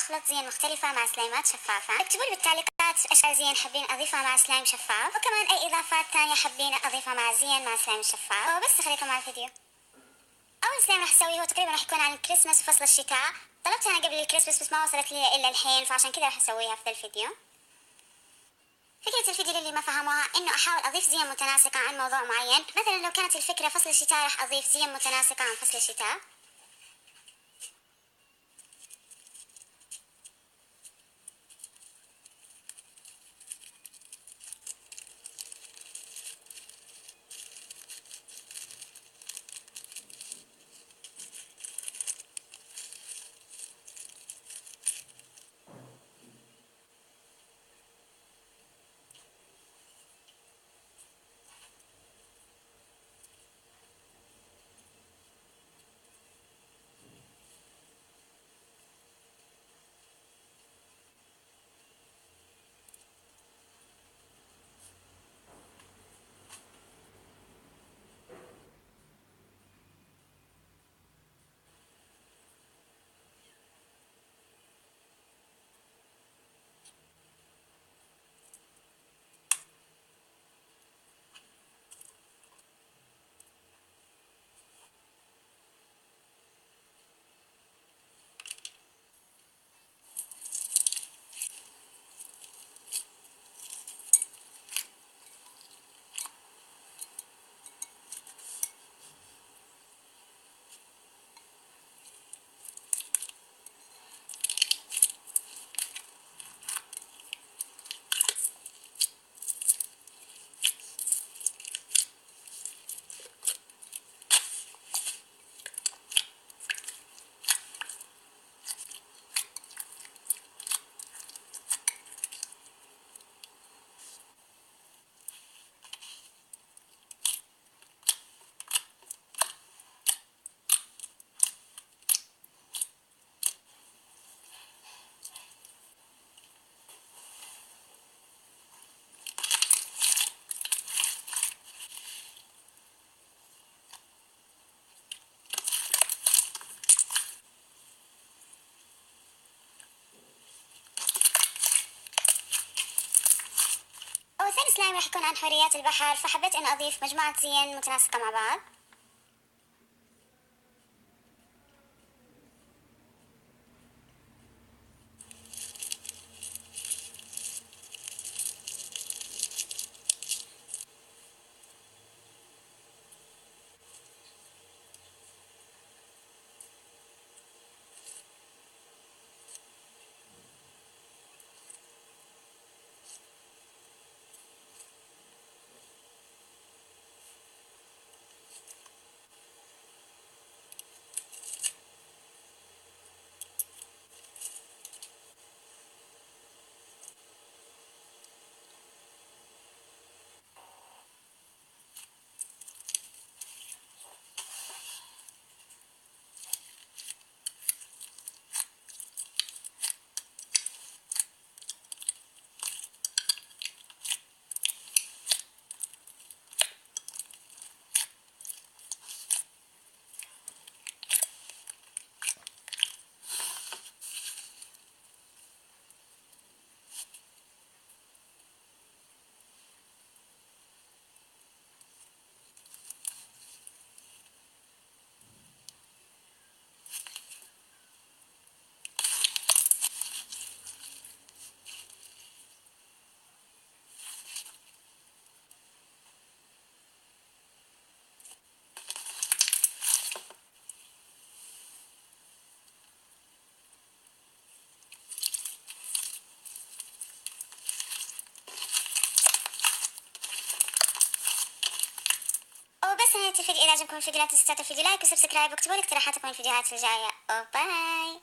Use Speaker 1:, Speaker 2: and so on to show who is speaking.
Speaker 1: أخلط زين مختلفة مع سلايمات شفافة. اكتبوا لي بالتعليقات أشكال زين حابين أضيفها مع سلايم شفاف، وكمان أي إضافات تانية حابين أضيفها مع زين مع سلايم شفاف. وبس خليكم مع الفيديو. أول سلايم راح أسويه هو تقريبا راح يكون عن الكريسماس وفصل الشتاء. طلبتها أنا قبل الكريسماس بس ما وصلت لي إلا الحين، فعشان كذا راح أسويها في ذا الفيديو. فكرة الفيديو للي ما فهموها إنه أحاول أضيف زين متناسقة عن موضوع معين. مثلا لو كانت الفكرة فصل الشتاء راح أضيف زين متناسقة عن فصل الشتاء. ثاني سلايم راح يكون عن حوريات البحر، فحبيت اني اضيف مجموعة زين متناسقة مع بعض. وبس نهاية الفيديو. إذا عجبكم الفيديو لا تنسوا تعطوا الفيديو لايك وسبسكرايب، واكتبوا لي اقتراحاتكم الفيديوهات الجاية. باي.